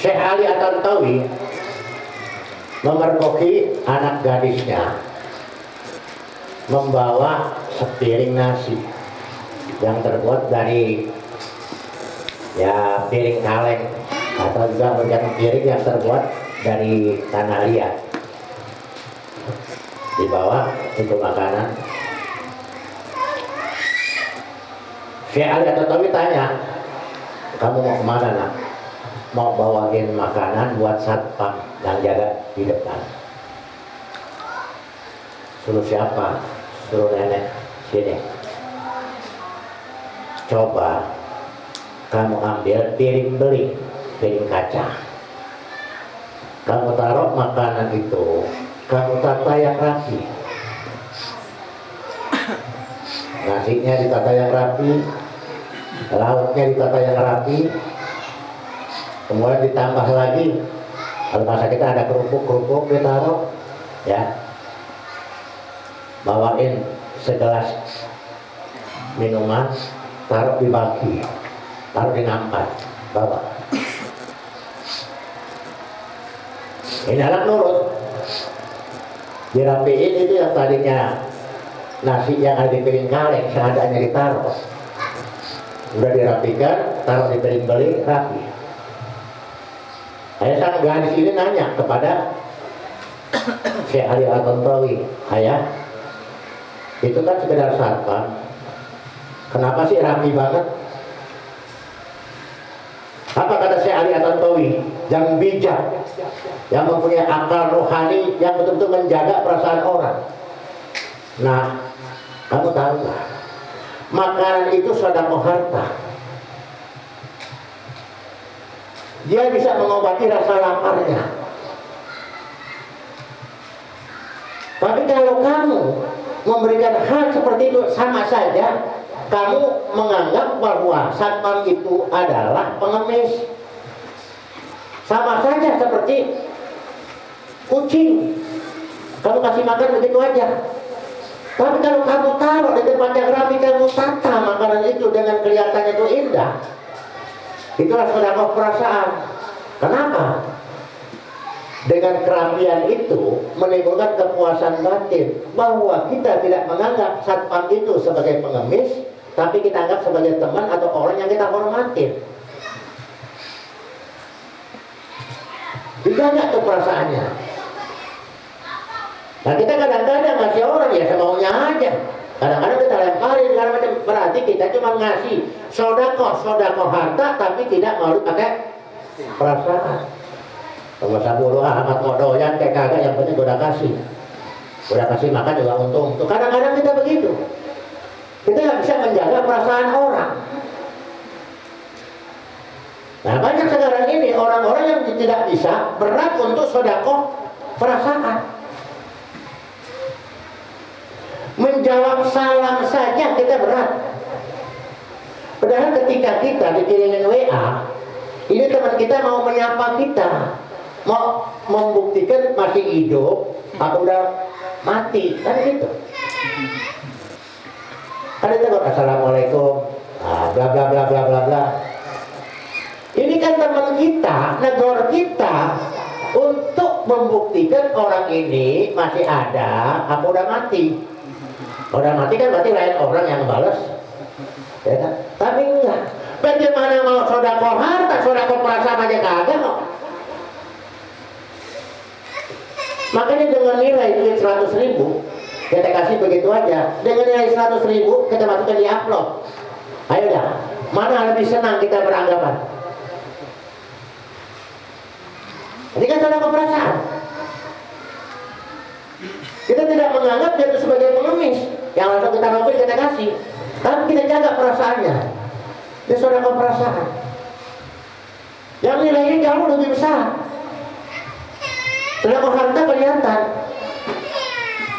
Syekh Ali At-Tantawi memergoki anak gadisnya membawa sepiring nasi yang terbuat dari ya piring kaleng atau juga piring yang terbuat dari tanah liat. Dibawa itu makanan. Syekh Ali At-Tantawi tanya, kamu mau kemana nak? Mau bawain makanan buat satpam yang jaga di depan. Suruh siapa? Suruh nenek. Sini. Coba kamu ambil piring beli, piring kaca. Kamu taruh makanan itu, kamu tata yang rapi. Nasinya ditata yang rapi, lauknya ditata yang rapi. Kemudian ditambah lagi, kalau masa kita ada kerupuk ditaruh, ya, bawain segelas minuman, taruh di baki, taruh di nampan, bawa. Ini anak nurut, dirapiin itu yang tadinya nasi yang ada di piring kaleng, seadanya ditaruh, udah dirapikan, taruh di piring beli, rapi. Ayah sang gadis ini nanya kepada Syekh Ali At-Tantawi, ayah, itu kan sekedar satpam, kenapa sih rapi banget? Apa kata Syekh Ali At-Tantawi yang bijak, yang mempunyai akal rohani, yang betul-betul menjaga perasaan orang? Nah, kamu tahu nggak? Makanan itu sedekah harta. Dia bisa mengobati rasa laparnya. Tapi kalau kamu memberikan hal seperti itu, sama saja kamu menganggap bahwa satpam itu adalah pengemis. Sama saja seperti kucing, kamu kasih makan begitu aja. Tapi kalau kamu taruh di tempat yang rapi, kamu tata makanan itu dengan kelihatannya itu indah, itulah sedekah perasaan. Kenapa? Dengan kerapian itu menimbulkan kepuasan batin, bahwa kita tidak menganggap satpam itu sebagai pengemis, tapi kita anggap sebagai teman atau orang yang kita hormatin. Dijaga tuh perasaannya. Nah, kita kadang-kadang ngasih orang ya semaunya aja. Kadang-kadang kita lemparin segala macam. Berarti kita cuma ngasih sodakoh harta, tapi tidak mau pakai perasaan. Kalau sabulu amat mau doyan kayak kagak, yang penting udah kasih makan juga untung. Tuh kadang-kadang kita begitu. Kita nggak bisa menjaga perasaan orang. Nah, banyak sekarang ini orang-orang yang tidak bisa, berat untuk sodakoh perasaan. Menjawab salam saja kita berat. Padahal ketika kita dikirimin WA, ini teman kita mau menyapa kita, mau membuktikan masih hidup atau udah mati, kan gitu. Kan itu kok assalamualaikum, bla bla bla bla bla bla. Ini kan teman kita, negor kita, untuk membuktikan orang ini masih ada, apa udah mati. Udah mati kan berarti lain orang yang balas, ya kan? Tapi enggak. Bagaimana mau sodakoh harta, sodakoh perasaan aja kagak kok. Makanya dengan nilai duit 100.000 kita kasih begitu aja. Dengan nilai 100.000 kita masukkan di upload. Ayo dah, mana lebih senang kita beranggapan? Ini kan sodakoh perasaan. Kita tidak menganggap dia itu sebagai pengemis yang langsung kita ngambil kita kasih, tapi kita jaga perasaannya. Dia sodakoh perasaan yang nilainya jauh lebih besar. Sodakoh harta kelihatan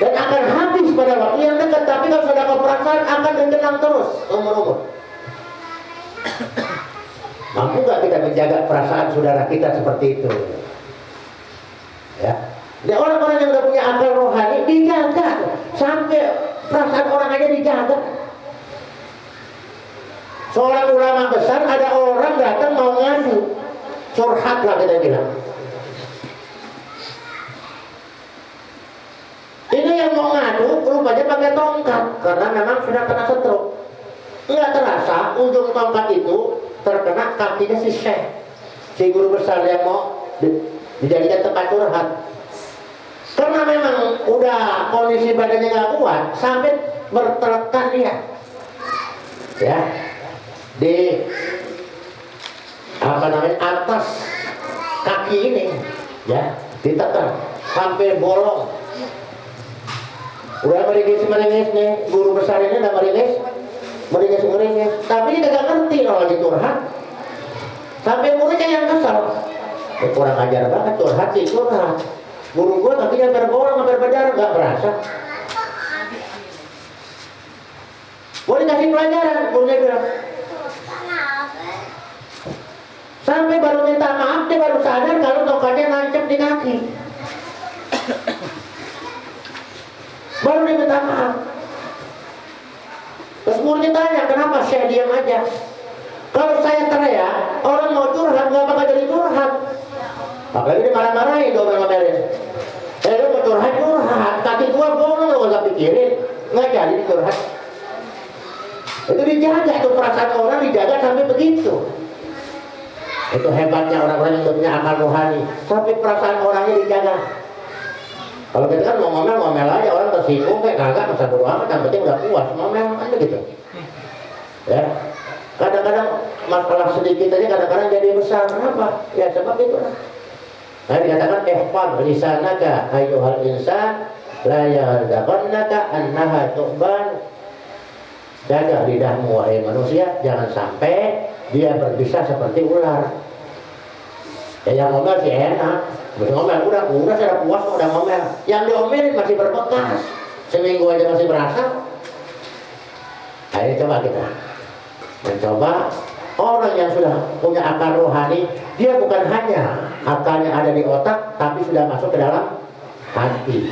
dan akan habis pada waktu yang dekat, tapi kalau sodakoh perasaan akan dikenang terus umur-umur. Mampu gak kita menjaga perasaan saudara kita seperti itu? Ya. Nah, orang-orang yang udah punya akal rohani dijaga, sampai perasaan orang aja dijaga. Seorang ulama besar, ada orang datang mau ngadu, curhat lah kita bilang. Ini yang mau ngadu rupanya pakai tongkat karena memang sudah kena stroke. Nggak terasa ujung tongkat itu terkena kakinya si Syekh, si guru besar yang mau dijadikan tempat curhat. Karena memang udah kondisi badannya nggak kuat sampai bertelekan dia, ya, di apa namanya atas kaki ini, ya, ditekan sampai bolong. Udah meringis nih, guru besar ini udah meringis, tapi dia gak ngerti kalau lagi curhat. Sampai muridnya yang kesal, kurang ajar banget curhat sih curhat. Guru gua kakinya berbolong, hampir berdarah, gak berasa. Boleh kasih pelajaran, gurunya bilang. Sampai baru minta maaf, dia baru sadar kalau tongkatnya nancep di kaki. Baru dia minta maaf. Terus muridnya tanya, kenapa saya diam aja? Kalau saya teriak, orang mau curhat nggak bakal jadi curhat. Apalagi dia marah-marahin, ngomel-ngomelin. Lu mau curhat, kaki gua bolong, lu nggak pikirin, nggak jadi curhat. Itu dijaga, itu perasaan orang dijaga sampai begitu. Itu hebatnya orang-orang yang punya akal rohani, sampai perasaan orangnya dijaga. Kalau kita kan mau ngomel aja, orang tersinggung kayak kagak, masa bodo amat, yang penting udah puas ngomel kan begitu. Ya, kadang-kadang masalah sedikit aja kadang-kadang jadi besar. Kenapa? Ya sebab itu lah. Nah dikatakan ihfaz lisanaka ayyuhal insan la yardaqannaka annaha tu'ban. Jaga lidahmu wahai manusia, jangan sampai dia berbisa seperti ular. Ya yang ngomel sih enak, ngomel udah saya puas udah ngomel. Yang diomelin masih berbekas, seminggu aja masih berasa. Ayo coba kita mencoba orang yang sudah punya akal rohani, dia bukan hanya akalnya ada di otak, tapi sudah masuk ke dalam hati.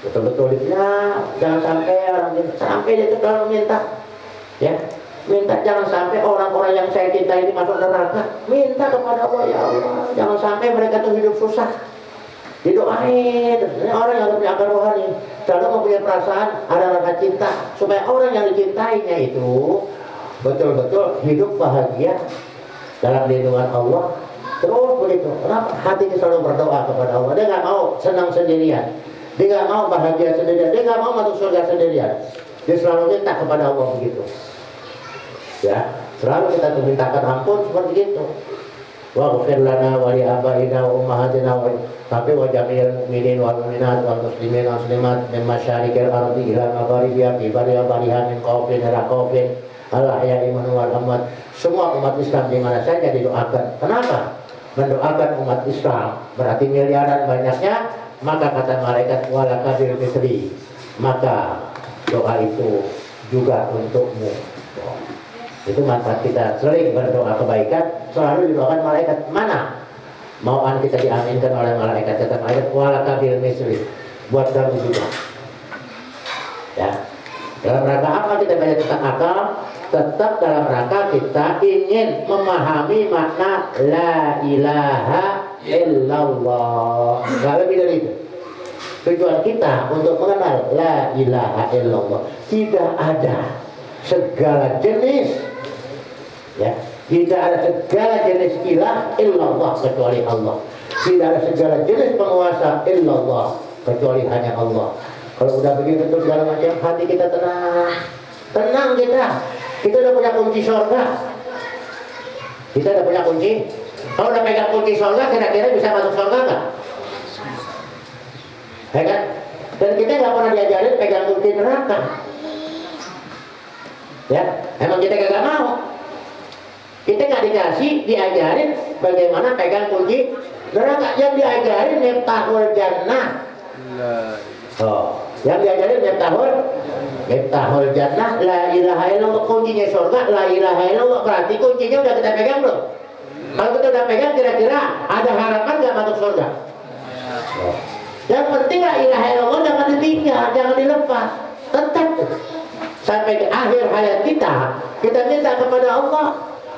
Betul-betul ya, jangan sampai orang sampai dia tuh kalau minta, ya. Minta jangan sampai orang-orang yang saya cinta ini masuk neraka. Minta kepada Allah, ya Allah, jangan sampai mereka tuh hidup susah. Didoain. Orang yang punya akal rohani selalu mempunyai perasaan ada rasa cinta, supaya orang yang dicintainya itu betul-betul hidup bahagia dalam lindungan Allah. Terus begitu. Kenapa? Hatinya selalu berdoa kepada Allah. Dia nggak mau senang sendirian. Dia nggak mau bahagia sendirian. Dia nggak mau masuk surga sendirian. Dia selalu minta kepada Allah begitu. Ya, selalu kita memintakan ampun seperti itu. Waghfir lana wa li abaina wa ummahatina tapi wa jami'il mu'minin wal mu'minat wal muslimin wal muslimat min masyariqil ardi ila magharibiha fi bariha bariha min qaufin ila qaufin al ahya'i minhum wal amwat. Semua umat Islam di mana saja didoakan. Kenapa? Mendoakan umat Islam berarti miliaran banyaknya, maka kata malaikat wala kabil misri, maka doa itu juga untukmu. Itu manfaat kita sering berdoa kebaikan, selalu didoakan malaikat. Mana mauan kita diaminkan oleh malaikat, kata malaikat wala kabil misri, buat kamu juga. Ya, dalam rangka apa kita belajar tentang akal? Tetap dalam rangka kita ingin memahami makna la ilaha illallah. Gak lebih dari itu. Tujuan kita untuk mengenal la ilaha illallah. Tidak ada segala jenis, ya, tidak ada segala jenis ilah illallah kecuali Allah. Tidak ada segala jenis penguasa illallah kecuali hanya Allah. Kalau udah begitu segala macam, hati kita tenang kita udah punya kunci surga. Kita udah punya kunci. Kalau udah pegang kunci surga, kira-kira bisa masuk surga nggak? Ya kan? Dan kita nggak pernah diajarin pegang kunci neraka. Ya, emang kita gak mau. Kita nggak dikasih diajarin bagaimana pegang kunci neraka. Yang diajarin miftahul jannah. Yang diajarin miftahul jannah la ilaha illallah, kuncinya surga la ilaha illallah. Berarti kuncinya udah kita pegang belum? Kalau kita udah pegang, kira-kira ada harapan nggak masuk surga? Yang penting la ilaha illallah jangan ditinggal, jangan dilepas, tetap sampai ke akhir hayat kita minta kepada Allah.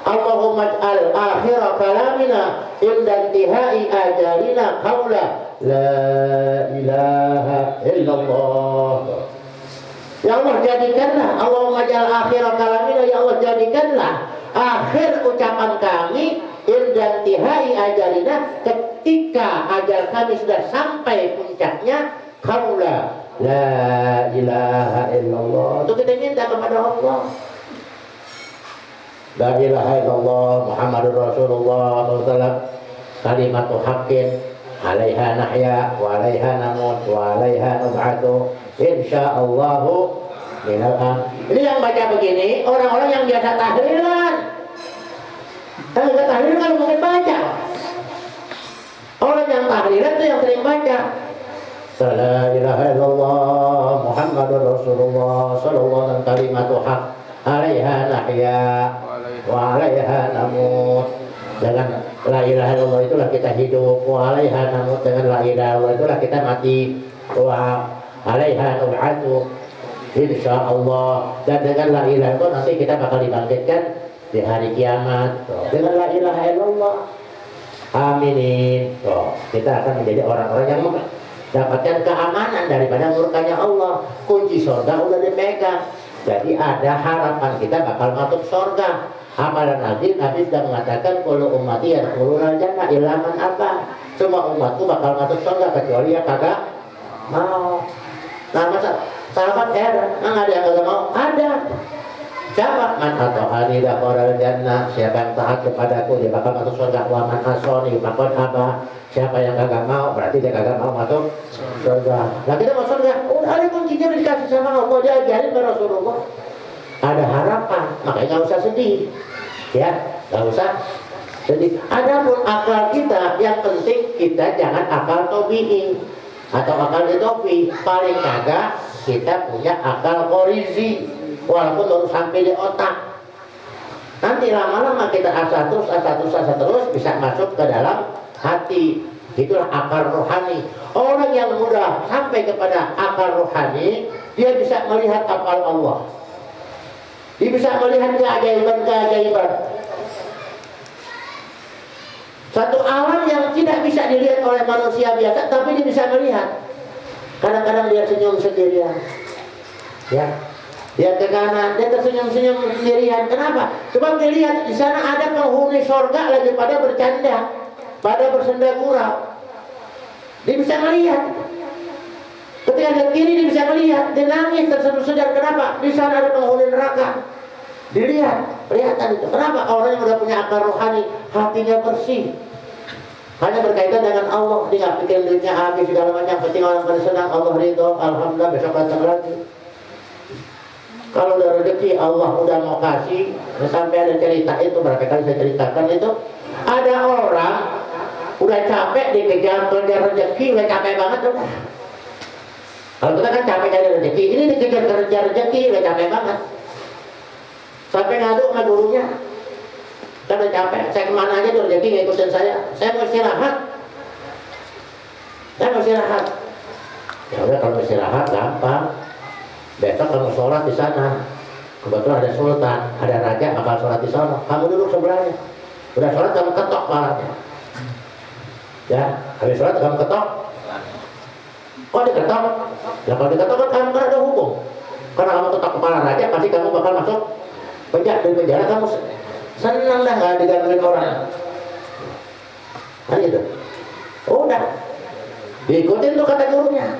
Allahumma ij'al akhir kalamina inda intihai ajalina qaula la ilaha illallah. Ya Allah jadikanlah, Allahumma ij'al akhir kalamina, ya Allah jadikanlah akhir ucapan kami inda intihai ajalina, ketika ajal kami sudah sampai puncaknya, qaula la ilaha illallah. Itu kita minta kepada Allah. La ilaha illallah Muhammadur Rasulullah SAW, kalimatu haqqin, alaiha nahya wa alaiha namut wa alaiha nub'atu insyaallahu minal am. Ini yang baca begini orang-orang yang biasa tahlilan. Kalau nggak tahlilan kan mungkin baca. Orang yang tahlilan itu yang sering baca. La ilaha illallah Muhammadur Rasulullah sallallahu alaihi kalimatu haqq, alaiha nahya wa alaiha namut. Dengan la ilaha illallah itulah kita hidup, wa alaiha namut, dengan la ilaha illallah itulah kita mati, wa alaiha nub'atu insyaallah. Dan dengan la ilaha itu nanti kita bakal dibangkitkan di hari kiamat. Dengan la ilaha illallah, aminin. Kita akan menjadi orang-orang yang dapatkan keamanan daripada murkanya Allah. Kunci surga udah dipegang, jadi ada harapan kita bakal masuk surga. Amalan Nabi sudah mengatakan kullu ummati yadkhulul jannah illa man aba. Semua umatku bakal masuk surga kecuali yang kagak mau. Nah, masa sahabat heran, ada yang kagak mau? Ada. Siapa? Man ata'ani dakhalal jannah. Siapa yang taat kepadaku dia bakal masuk surga. Wa man asani faqad aba. Siapa yang kagak mau berarti dia kagak mau masuk surga. Nah, kita masuk surga, udah ada kuncinya dikasih sama Allah, diajarin ke Rasulullah. Ada harapan, makanya nggak usah sedih, ya, nggak usah sedih. Adapun akal kita, yang penting kita jangan akal tobi'i atau akal ditopi. Paling kagak kita punya akal korizi, walaupun baru sampai di otak. Nanti lama-lama kita asa terus bisa masuk ke dalam hati. Itulah akal rohani. Orang yang mudah sampai kepada akal rohani, dia bisa melihat afal Allah. Dia bisa melihat keajaiban-keajaiban. Satu alam yang tidak bisa dilihat oleh manusia biasa, tapi dia bisa melihat. Kadang-kadang dia senyum sendirian, ya, dia ke kanan, dia tersenyum-senyum sendirian. Kenapa? Sebab dia lihat di sana ada penghuni surga lagi pada bercanda, pada bersenda gurau. Dia bisa melihat. Ketika dia kiri dia bisa melihat, dia nangis terseduh-sedar. Kenapa? Di sana ada penghuni neraka. Dilihat, kelihatan itu. Kenapa? Orang yang udah punya akal rohani, hatinya bersih, hanya berkaitan dengan Allah. Dia nggak pikir duitnya habis segala macam. Penting orang pada senang, Allah ridho, alhamdulillah, besok datang lagi. Kalau udah rezeki Allah udah mau kasih, sampai ada cerita itu berapa kali saya ceritakan itu. Ada orang udah capek dikejar rezeki, udah capek banget udah. Kalau kita kan capek cari rezeki, ini dikejar rezeki, udah capek banget. Sampai ngadu sama gurunya, saya udah capek, saya kemana aja tuh rezeki ngikutin saya mau istirahat. Ya udah, kalau istirahat gampang. Besok kamu sholat di sana. Kebetulan ada sultan, ada raja bakal sholat di sana. Kamu duduk sebelahnya. Udah sholat kamu ketok palanya. Ya, habis sholat kamu ketok. Kok diketok? Ya kalau diketok kan kamu ada hukum. Karena kamu ketok kepala raja, pasti kamu bakal masuk penjara. Di penjara kamu senang dah nggak digangguin orang. Nah gitu. Udah. Diikutin tuh kata gurunya.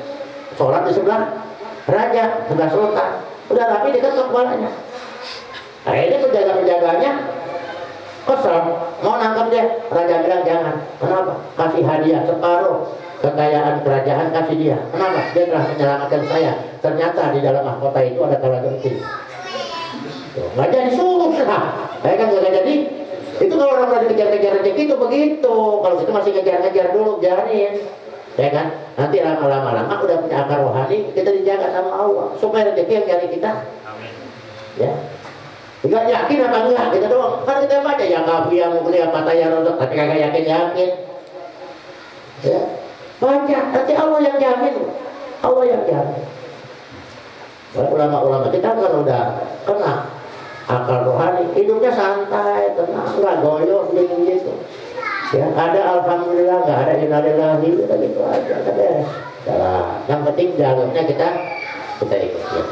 Sholat di sebelah raja, sebelah sultan. Udah rapi diketok kepalanya. Akhirnya penjaga-penjaganya kesel, mau nangkap dia. Raja bilang jangan. Kenapa? Kasih hadiah separuh kekayaan kerajaan, kasih dia. Kenapa? Dia telah menyelamatkan saya. Ternyata di dalam mahkota itu ada kala genting. Nggak jadi suruh lah. Saya kan nggak jadi. Itu kalau orang udah dikejar-kejar rezeki itu begitu. Kalau kita masih ngejar-ngejar dulu, biarin. Ya kan? Nanti lama-lama udah punya akar rohani, kita dijaga sama Allah supaya rezeki yang cari kita. Amin. Ya. Enggak yakin apa enggak, kita doang. Kan kita baca ya kafu yang mukli apa tayar untuk, tapi kagak yakin. Ya. Baca, nanti Allah yang jamin. Allah yang jamin. Ulama-ulama kita kan udah kena akal rohani, hidupnya santai, tenang, nggak goyok gitu. Ya, ada alhamdulillah, nggak ada innalillahi, gitu aja, beres. Yang penting jalurnya kita ikut ya.